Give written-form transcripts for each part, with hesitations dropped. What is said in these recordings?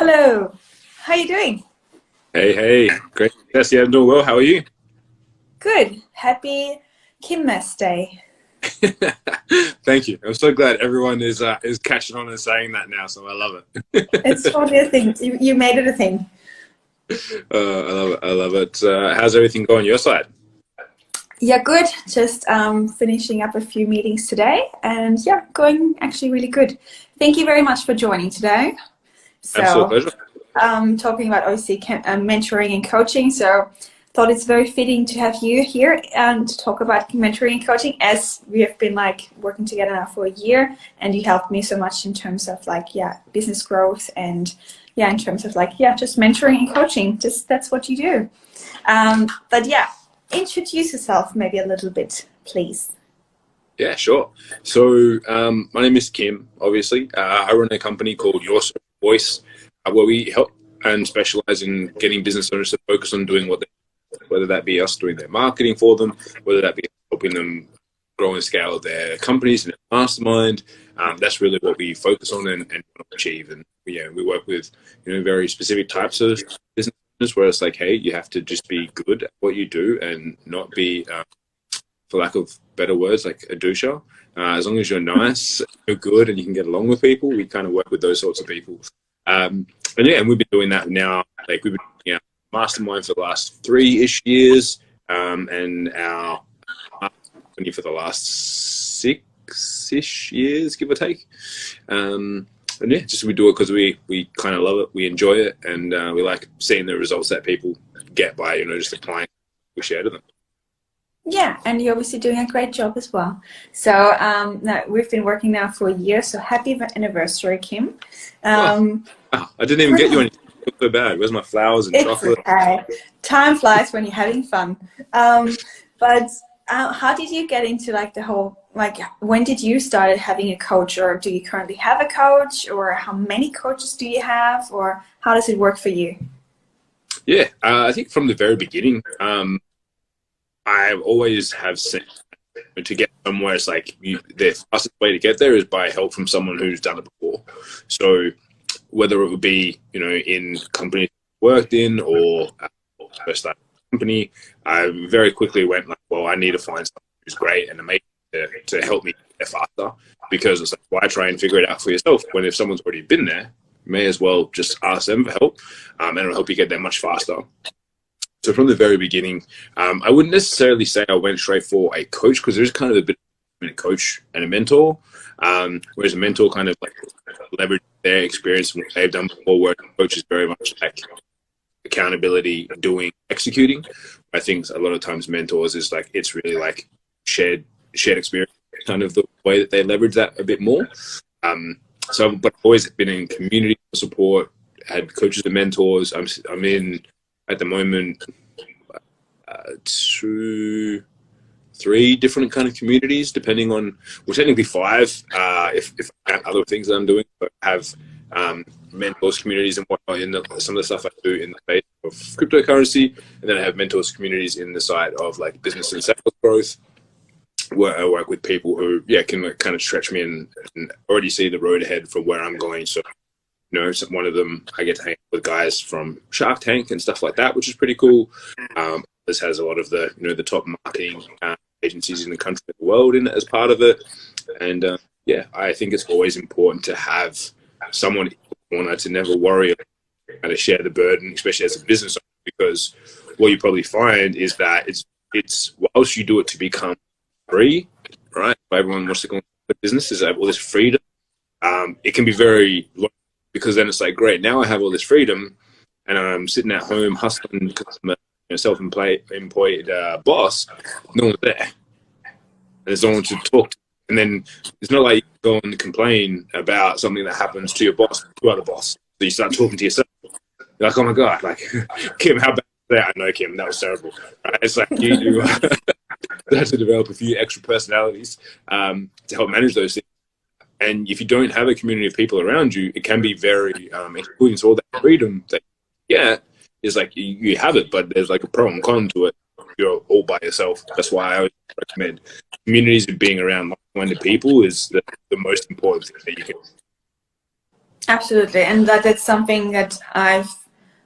Hello, how are you doing? Hey, great. Yes, yeah, I'm doing well. How are you? Good. Happy Kimmas Day. Thank you. I'm so glad everyone is catching on and saying that now, so I love It's it. totally a thing. You made it a thing. I love it. I love it. How's everything going your side? Yeah, good. Just finishing up a few meetings today, and yeah, going actually really good. Thank you very much for joining today. Absolute So, pleasure. talking about obviously mentoring and coaching. So, thought it's very fitting to have you here and to talk about mentoring and coaching, as we have been like working together now for a year, and you helped me so much in terms of like business growth and in terms of like just mentoring and coaching. Just that's what you do. But yeah, introduce yourself maybe a little bit, please. Yeah, sure. So, my name is Kim, obviously. I run a company called Your Voice, where we help and specialize in getting business owners to focus on doing what they, whether that be us doing their marketing for them, whether that be helping them grow and scale their companies and their mastermind. That's really what we focus on and achieve. And we work with very specific types of business owners where it's like, hey, you have to just be good at what you do and not be for lack of better words, like a doucher. As long as you're nice, you're good, and you can get along with people, we kind of work with those sorts of people. And we've been doing that now. Like we've been doing our mastermind for the last 3-ish years, and our company for the last 6-ish years, give or take. And just we do it because we kind of love it, we enjoy it, and we like seeing the results that people get by just applying we share to them. Yeah, and you're obviously doing a great job as well. So now we've been working now for a year. So happy anniversary, Kim. Oh, Um, wow. I didn't even get you anything. It so bad. Where's my flowers and it's chocolate? okay. Time flies when you're having fun. But how did you get into like the whole when did you start having a coach, or do you currently have a coach, or how many coaches do you have, or how does it work for you? Yeah, I think from the very beginning, I always have said to get somewhere, it's like the fastest way to get there is by help from someone who's done it before. So whether it would be, in companies I worked in or first started a company, I very quickly went like, well, I need to find someone who's great and amazing to help me get faster, because it's like, why try and figure it out for yourself when if someone's already been there, you may as well just ask them for help, and it'll help you get there much faster. So from the very beginning, I wouldn't necessarily say I went straight for a coach, because there's kind of a bit between a coach and a mentor, whereas a mentor kind of like leverage their experience and what they've done before, where a coach is very much like accountability, doing, executing. I think a lot of times mentors is like, it's really like shared experience, kind of the way that they leverage that a bit more. But I've always been in community support, had coaches and mentors. I'm in at the moment 2, 3 different kind of communities, depending on, well, technically 5, if I count other things that I'm doing. But I have mentors communities and whatnot in some of the stuff I do in the space of cryptocurrency, and then I have mentors communities in the side of like business and sales growth, where I work with people who can kind of stretch me and already see the road ahead from where I'm going. So one of them, I get to hang with guys from Shark Tank and stuff like that, which is pretty cool. This has a lot of the the top marketing agencies in the country and the world in it as part of it. And I think it's always important to have someone in the corner to never worry about to share the burden, especially as a business owner, because what you probably find is that it's whilst you do it to become free, right? Everyone wants to go into businesses, have all this freedom. It can be very lonely, because then it's like, great, now I have all this freedom and I'm sitting at home hustling because I'm a self-employed boss. No one's there. And there's no one to talk to. And then it's not like you go and complain about something that happens to your boss, to other boss. So you start talking to yourself. You're like, oh my God, like, Kim, how bad was that? I know, Kim, that was terrible. Right? It's like you have to develop a few extra personalities to help manage those things. And if you don't have a community of people around you, it can be very, including all that freedom that, is like you have it, but there's like a pro and con to it. You're all by yourself. That's why I always recommend communities of being around like-minded people is the most important thing that you can. Absolutely, and that's something that I've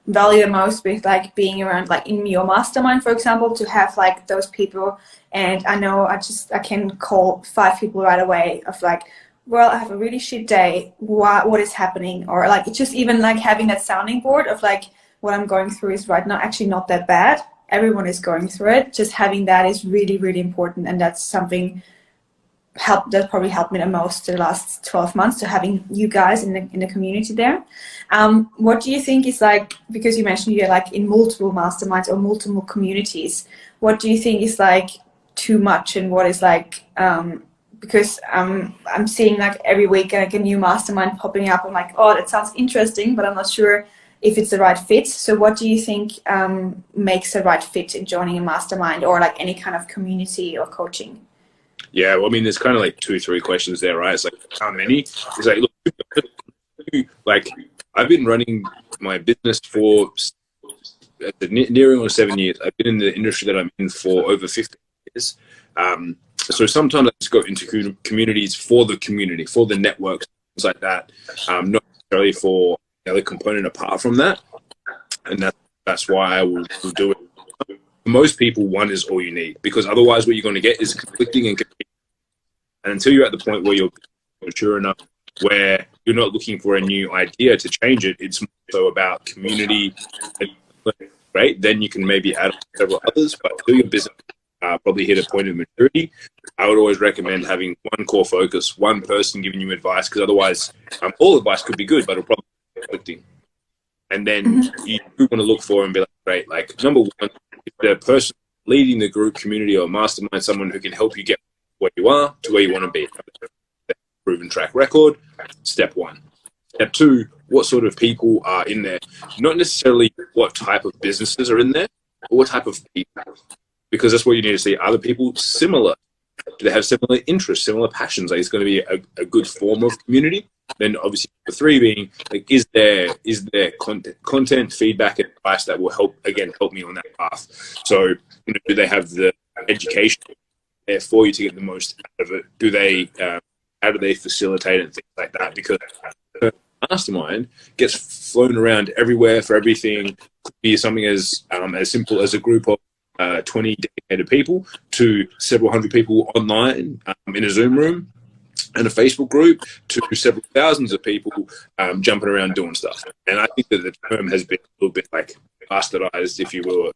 value the most with like being around like in your mastermind, for example, to have like those people. And I know I can call 5 people right away of like, well, I have a really shit day, what is happening, or like it's just even like having that sounding board of like what I'm going through is right now actually not that bad, everyone is going through it. Just having that is really, really important, and that's something that probably helped me the most the last 12 months, to having you guys in the community there. What do you think is like, because you mentioned you're like in multiple masterminds or multiple communities, what do you think is like too much, and what is like, because I'm seeing like every week like a new mastermind popping up. I'm like, oh, that sounds interesting, but I'm not sure if it's the right fit. So what do you think makes the right fit in joining a mastermind or like any kind of community or coaching? Yeah, well, I mean, there's kind of like 2-3 questions there, right? It's like, how many? It's like, look, like, I've been running my business for nearing on 7 years. I've been in the industry that I'm in for over 15 years. So sometimes I just go into communities for the community, for the networks, things like that, not necessarily for the other component apart from that. And that's why I will do it. For most people, one is all you need, because otherwise what you're going to get is conflicting and competing. And until you're at the point where you're mature enough, where you're not looking for a new idea to change it, it's more so about community, right? Then you can maybe add several others, but until your business probably hit a point of maturity, I would always recommend having one core focus, one person giving you advice, because otherwise all advice could be good, but it'll probably be conflicting. And then you want to look for and be like, great, like number one, if the person leading the group, community, or mastermind, someone who can help you get where you are to where you want to be. Proven track record, step one. Step two, what sort of people are in there? Not necessarily what type of businesses are in there, but what type of people. Because that's what you need to see. Are the people similar? Do they have similar interests, similar passions? Like, it's going to be a good form of community. Then obviously number 3 being like, is there content, feedback, and advice that will help me on that path? So, do they have the education there for you to get the most out of it? Do they how do they facilitate it and things like that? Because Mastermind gets flown around everywhere for everything. Could be something as simple as a group of 20 dedicated people to several hundred people online in a Zoom room and a Facebook group, to several thousands of people jumping around doing stuff. And I think that the term has been a little bit like bastardized, if you will,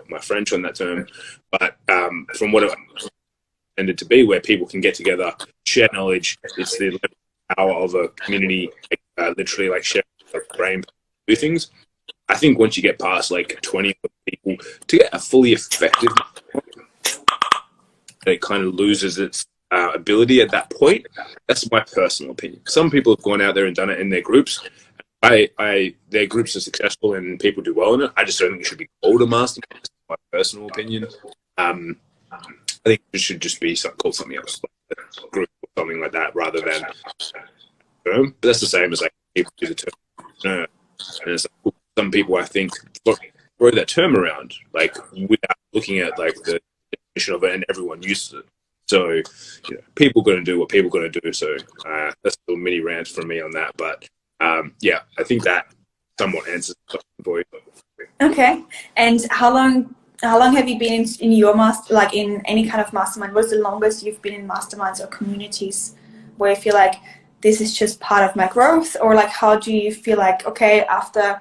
my French on that term. But from what it intended to be, where people can get together, share knowledge, it's the power of a community, literally like share brain, do things. I think once you get past like 20 people, to get a fully effective, it kind of loses its ability at that point. That's my personal opinion. Some people have gone out there and done it in their groups. Their groups are successful and people do well in it. I just don't think it should be called a mastermind. That's my personal opinion. I think it should just be called something else, like a group or something like that, rather than term. But that's the same as like people use the term. And it's like, some people, I think, throw that term around like without looking at like the definition of it, and everyone uses it. So, people are going to do what people are going to do. So that's a little mini rant from me on that. But yeah, I think that somewhat answers the question for you. Okay. And how long have you been in your like in any kind of mastermind? What's the longest you've been in masterminds or communities where you feel like this is just part of my growth? Or like, how do you feel like, okay, after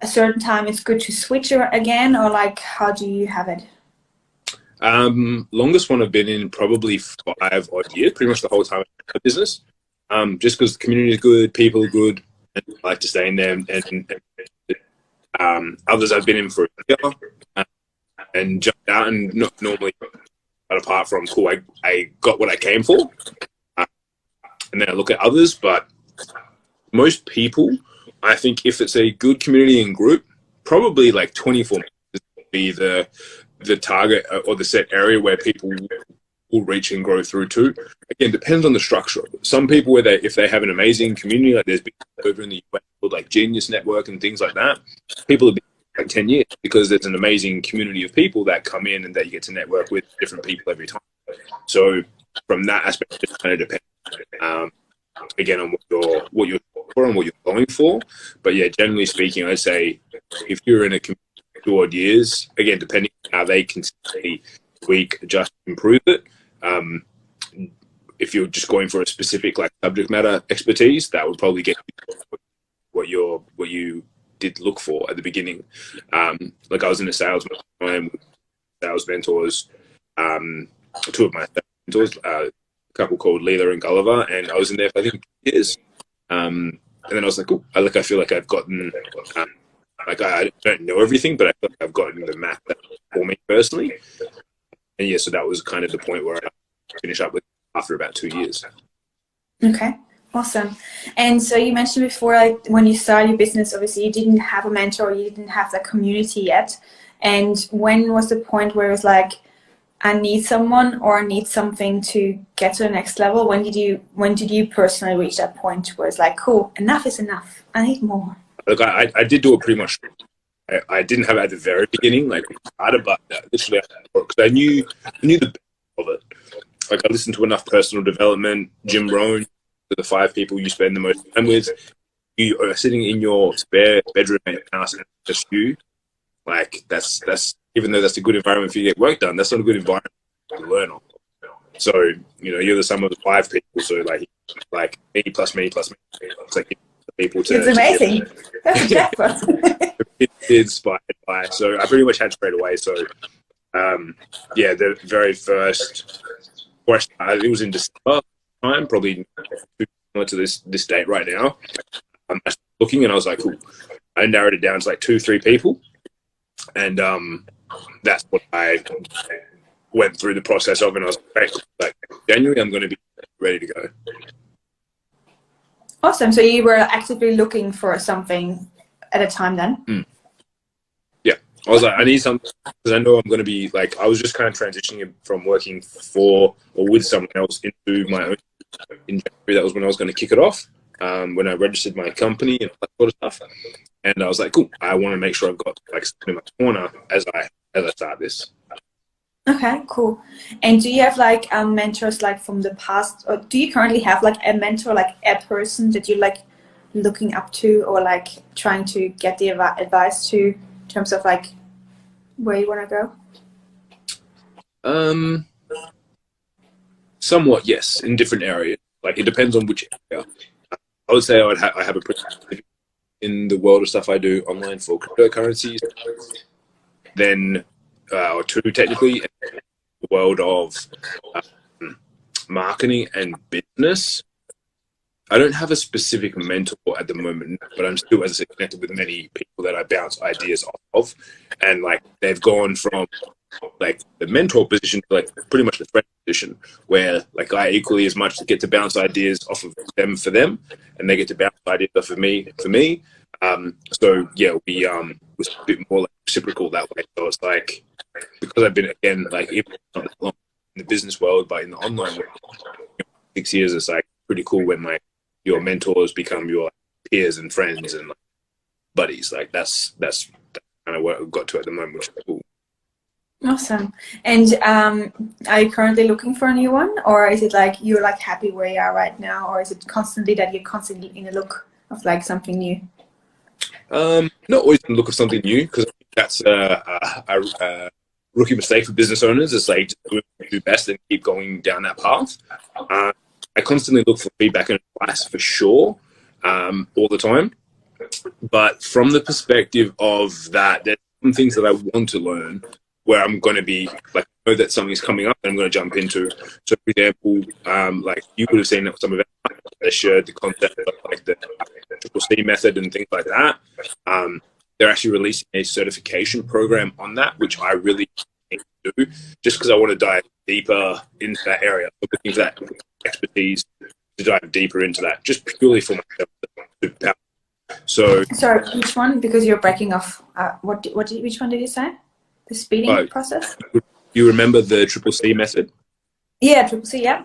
a certain time it's good to switch again? Or like, how do you have it? Longest one I've been in probably 5 odd years, pretty much the whole time in the business. Just because the community is good, people are good, and I like to stay in there. And others I've been in for a year and jumped out, and not normally, but apart from cool, I got what I came for. And then I look at others, but most people, I think if it's a good community and group, probably like 24 months would be the target or the set area where people will reach and grow through to. Again, depends on the structure of it. Some people, if they have an amazing community, like there's been over in the US called like Genius Network and things like that, people have been like 10 years because there's an amazing community of people that come in and that you get to network with different people every time. So from that aspect, it kind of depends. again, on what you're for and what you're going for. But yeah, generally speaking, I'd say if you're in a community for 2 odd years, again, depending on how they can say tweak, adjust, improve it. If you're just going for a specific like subject matter expertise, that would probably get you what you did look for at the beginning. Like I was in a sales mentors, 2 of my mentors, a couple called Leela and Gulliver, and I was in there for I think 2 years. And then I was like, I feel like I've gotten, like I don't know everything, but I feel like I've gotten the map for me personally. And yeah, so that was kind of the point where I finished up with after about 2 years. Okay, awesome. And so you mentioned before, like when you started your business, obviously you didn't have a mentor, you didn't have that community yet. And when was the point where it was like, I need someone or I need something to get to the next level? When did you personally reach that point where it's like, cool, enough is enough, I need more? Look, I did do it pretty much. I didn't have it at the very beginning, like harder, but literally because I knew the best of it. Like I listened to enough personal development, Jim Rohn, the 5 people you spend the most time with. You are sitting in your spare bedroom at your house and just you. Like that's even though that's a good environment for you to get work done, that's not a good environment to learn on. So you're the sum of the 5 people. So like me plus me plus me. It's like people to. It's amazing. That's jackpot. Inspired by. So I pretty much had straight away. So yeah, the very first question, it was in December time, probably similar to this date right now. I'm looking and I was like, cool. I narrowed it down to like 2-3 people. And that's what I went through the process of, and I was like, January, I'm going to be ready to go. Awesome. So you were actively looking for something at a time then? Yeah. I was like, I need something because I know I'm going to be like, I was just kind of transitioning from working for or with someone else into my own. In January, that was when I was going to kick it off, when I registered my company and that sort of stuff. And I was like, cool, I want to make sure I've got like something in my corner as I start this. Okay, cool. And do you have like mentors like from the past, or do you currently have like a mentor, like a person that you like looking up to or like trying to get the advice to in terms of like where you want to go? Somewhat, yes, in different areas. Like it depends on which area. I would say I have a pretty in the world of stuff I do online for cryptocurrencies, then or 2 technically, in the world of marketing and business. I don't have a specific mentor at the moment, but I'm still, as I said, connected with many people that I bounce ideas off of, and like they've gone from like the mentor position to like pretty much the friend position, where like I equally as much get to bounce ideas off of them for them, and they get to bounce ideas off of me for me. So yeah, we was a bit more like reciprocal that way. So it's like, because I've been again like even not that long in the business world, but in the online world, 6 years, it's like pretty cool when like your mentors become your peers and friends and like, buddies. Like that's kind of what I've got to at the moment, which is cool. Awesome. And are you currently looking for a new one, or is it like you're like happy where you are right now, or is it constantly that you're constantly in the look of like something new? Not always in the look of something new, because I think that's a rookie mistake for business owners. It's like do best and keep going down that path. I constantly look for feedback and advice for sure, all the time. But from the perspective of that, there's some things that I want to learn where I'm going to be like, I know that something's coming up and I'm going to jump into. So, for example, like you would have seen that some of it shared the concept of like the triple C method and things like that. They're actually releasing a certification program on that, which I really need to do, just because I want to dive deeper into that area, looking for that expertise to dive deeper into that, just purely for myself. So, sorry, which one? Because you're breaking off. Which one did you say? The speeding process? You remember the triple C method? Yeah, triple C, yeah.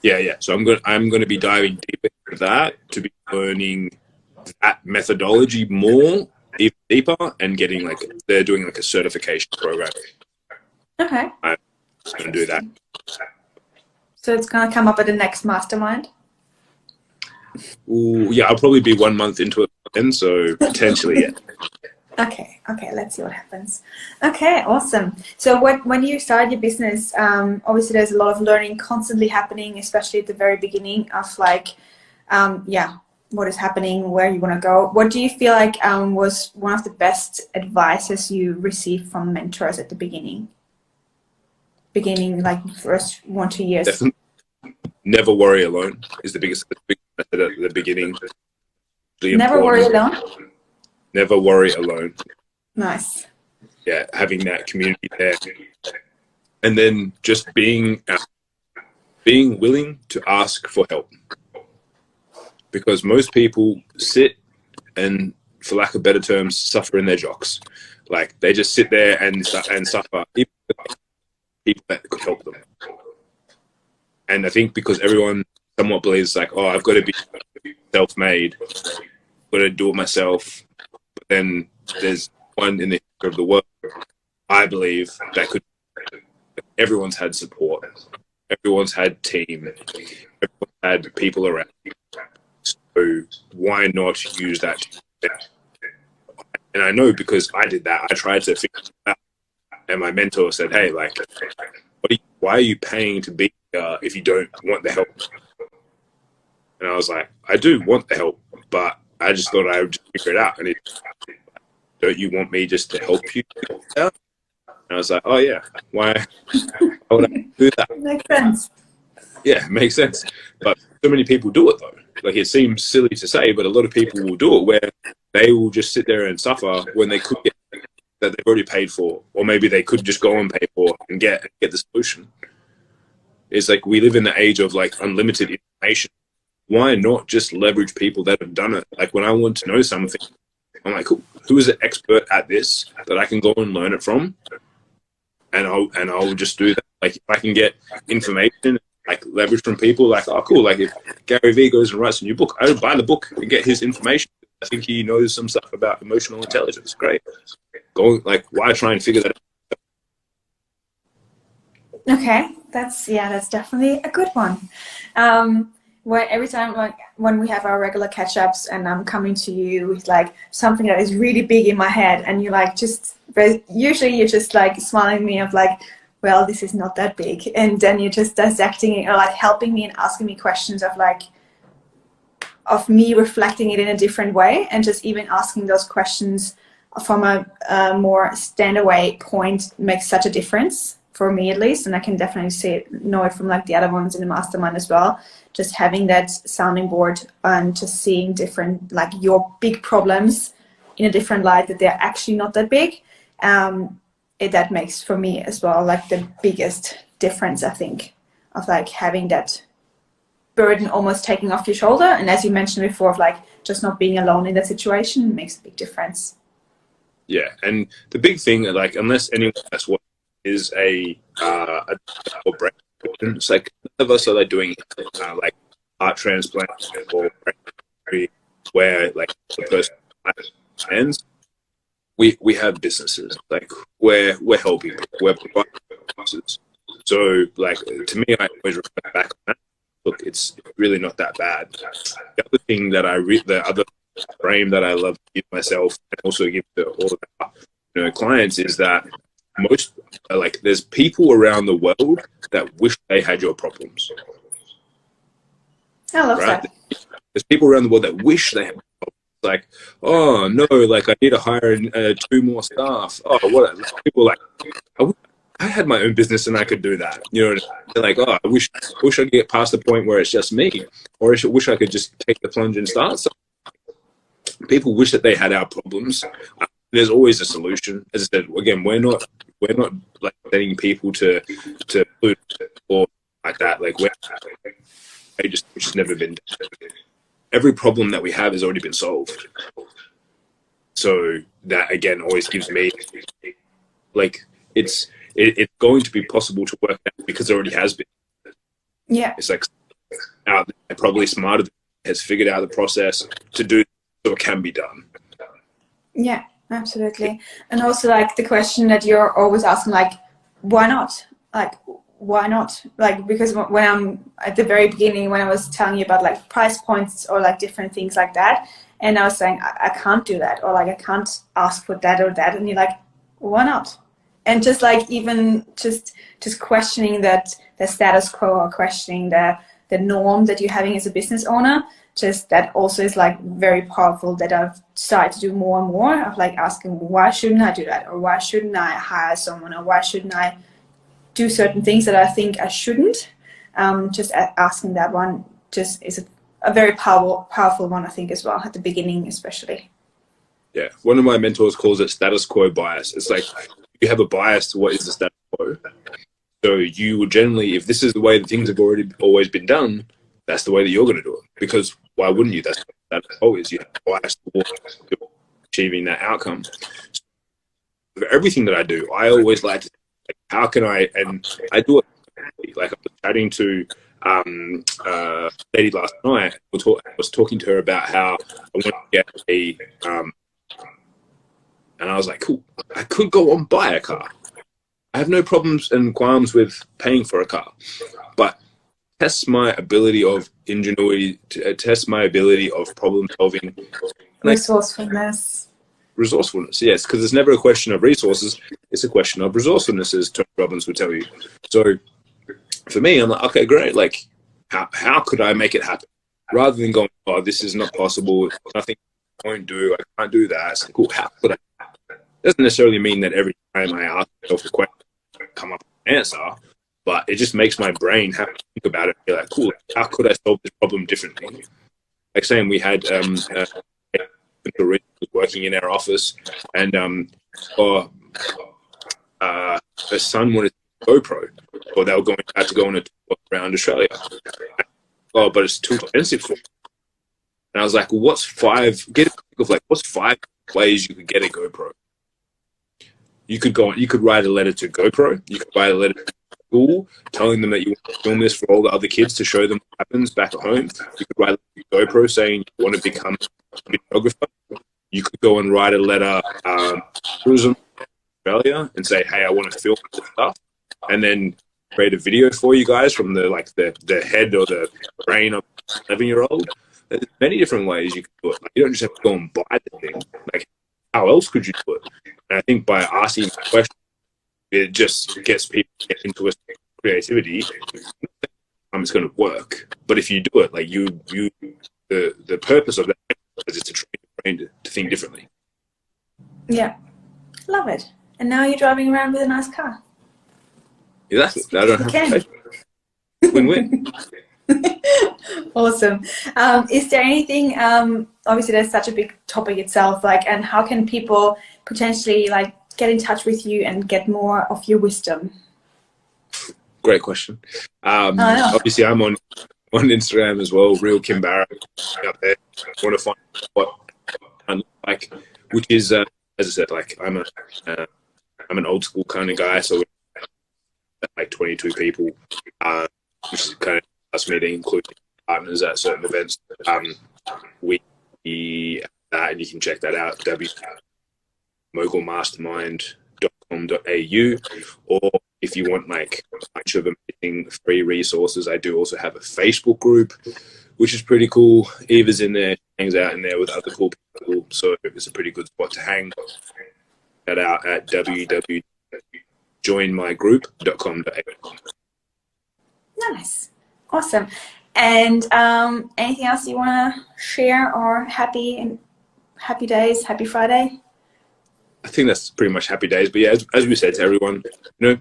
Yeah. So I'm going to be diving deeper into that, to be learning that methodology more, even deeper, and getting like, they're doing like a certification program. Okay. I'm going to do that. So it's going to come up at the next Mastermind? Ooh, yeah, I'll probably be 1 month into it then, so potentially, yeah. Okay, let's see what happens. Okay, awesome. So when you started your business, obviously there's a lot of learning constantly happening, especially at the very beginning of like, what is happening, where you want to go. What do you feel like was one of the best advices you received from mentors at the beginning? Like first 1-2 years? Definitely never worry alone is the biggest method at the beginning. Really Never worry alone? Never worry alone. Nice. Yeah, having that community there. And then just being willing to ask for help. Because most people sit and, for lack of better terms, suffer in their jocks. Like they just sit there and suffer, even people that could help them. And I think because everyone somewhat believes like, oh, I've got to be self-made, I've got to do it myself. But then there's one in the history of the world, I believe, that could. Everyone's had support. Everyone's had team. Everyone's had people around. So why not use that? And I know because I did that. I tried to figure it out. And my mentor said, hey, like, why are you paying to be here if you don't want the help? And I was like, I do want the help, but I just thought I would just figure it out. And don't you want me just to help you? And I was like, oh, yeah. Why would I do that? Makes sense. Yeah, it makes sense. But so many people do it, though. Like, it seems silly to say, but a lot of people will do it where they will just sit there and suffer when they could get that they've already paid for, or maybe they could just go and pay for and get the solution. It's like we live in the age of like unlimited information. Why not just leverage people that have done it? Like when I want to know something, I'm like, cool, who is an expert at this that I can go and learn it from? And I'll just do that. Like if I can get information, like leverage from people, like, oh cool, like if Gary Vee goes and writes a new book, I would buy the book and get his information. I think he knows some stuff about emotional intelligence. Great. Go, like, why try and figure that out? Okay, that's definitely a good one. Where every time like when we have our regular catch-ups and I'm coming to you with like something that is really big in my head and you're like usually you're just like smiling at me of like, well, this is not that big, and then you're just dissecting it or like helping me and asking me questions of me reflecting it in a different way, and just even asking those questions from a more stand-away point makes such a difference for me, at least. And I can definitely know it from like the other ones in the mastermind as well. Just having that sounding board and just seeing different, like your big problems in a different light, that they're actually not that big. That makes for me as well like the biggest difference, I think, of like having that burden almost taking off your shoulder. And as you mentioned before, of like just not being alone in that situation makes a big difference. Yeah, and the big thing, like, unless anyone has what is a brain, it's like none of us are like doing like heart transplant or where like the person ends. We have businesses, like we're helping people, we're providing services. So like to me, I always reflect back on that. Look, it's really not that bad. The other thing that the other frame that I love to give myself and also give to all of our clients is that most like there's people around the world that wish they had your problems. I love that. There's people around the world that wish they had your problems. Like, oh no, like I need to hire 2 more staff. Oh, what? People like, I had my own business and I could do that. You know, they're like, oh, I wish I could get past the point where it's just me, or I wish I could just take the plunge and start. So people wish that they had our problems. There's always a solution. As I said, again, we're not like sending people to food or like that. Like it's just never been done. Every problem that we have has already been solved. So that again always gives me like it's going to be possible to work out because it already has been. Yeah. It's like out there, probably smarter than has figured out the process to do so it can be done. Yeah, absolutely. And also like the question that you're always asking, like, why not? Like, why not? Like, because when I'm at the very beginning, when I was telling you about like price points or like different things like that, and I was saying I can't do that, or like I can't ask for that or that, and you're like, why not? And just like even just questioning that the status quo, or questioning the norm that you're having as a business owner, just that also is like very powerful, that I've started to do more and more of like asking, why shouldn't I do that, or why shouldn't I hire someone, or why shouldn't I do certain things that I think I shouldn't. Just asking that one just is a very powerful one, I think, as well, at the beginning especially. Yeah, one of my mentors calls it status quo bias. It's like you have a bias to what is the status quo. So you would generally, if this is the way that things have always been done, that's the way that you're going to do it. Because why wouldn't you? That's always, you have a bias towards achieving that outcome. So for everything that I do, I always like to, like, how can I, and I do it, like I was chatting to a lady last night. I was talking to her about how I want to get a, and I was like, cool, I could go and buy a car. I have no problems and qualms with paying for a car, but test my ability of ingenuity, test my ability of problem solving. Resourcefulness, yes, because it's never a question of resources, it's a question of resourcefulness, as Tony Robbins would tell you. So for me, I'm like, okay, great, like how could I make it happen? Rather than going, oh, this is not possible, nothing I won't do, I can't do that. It's like, cool, how could I? It doesn't necessarily mean that every time I ask myself a question, I come up with an answer, but it just makes my brain have to think about it and be like, cool, how could I solve this problem differently? Like saying we had working in our office, and her son wanted a GoPro, or they were about to go on a tour around Australia. Oh, but it's too expensive for me. And I was like, well, what's five ways you could get a GoPro? You could write a letter to GoPro. You could write a letter to school telling them that you want to film this for all the other kids to show them what happens back at home. You could write a letter to GoPro saying you want to become a videographer. You could go and write a letter to tourism Australia and say, hey, I want to film this stuff, and then create a video for you guys from the head or the brain of an 11-year-old. There's many different ways you can do it. Like, you don't just have to go and buy the thing. Like, how else could you do it? And I think by asking the question, it just gets people into a creativity. It's going to work, but if you do it, like the purpose of that is to train your brain to think differently. Yeah, love it. And now you're driving around with a nice car. Yeah, that's it. I don't have to pay. Win-win. Awesome. Is there anything, obviously that's such a big topic itself, like, and how can people potentially like get in touch with you and get more of your wisdom? Great question. Obviously I'm on Instagram as well, real Kim Barrett out there. I want to find what I look like, which is, as I said, like I'm an old school kind of guy, so like 22 people, which is kind of us meeting, including partners at certain events. And you can check that out, mogulmastermind.com.au, or if you want like a bunch of amazing free resources, I do also have a Facebook group, which is pretty cool. Eva's in there, hangs out in there with other cool people, so it's a pretty good spot to hang. That out at www.joinmygroup.com.au. Nice. Awesome. And anything else you want to share, or happy days, happy Friday? I think that's pretty much happy days. But yeah, as we said to everyone,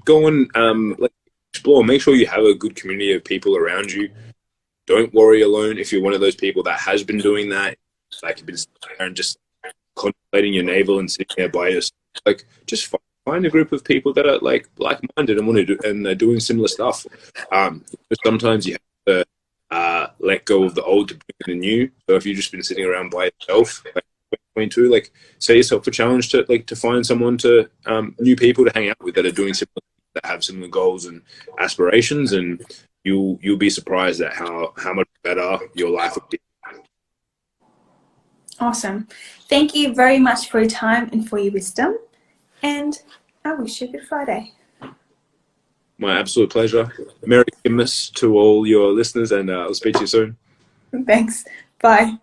go and explore. Make sure you have a good community of people around you. Don't worry alone. If you're one of those people that has been doing that, like you've been sitting there and just contemplating your navel and sitting there by yourself, like just find a group of people that are like-minded and want to do, and they're doing similar stuff. Sometimes you have to let go of the old to bring in the new. So if you've just been sitting around by yourself, like 22, like set yourself a challenge to find someone new people to hang out with that are doing similar, that have similar goals and aspirations, and you'll be surprised at how much better your life will be. Awesome. Thank you very much for your time and for your wisdom. And I wish you a good Friday. My absolute pleasure. Merry Christmas to all your listeners, and I'll speak to you soon. Thanks. Bye.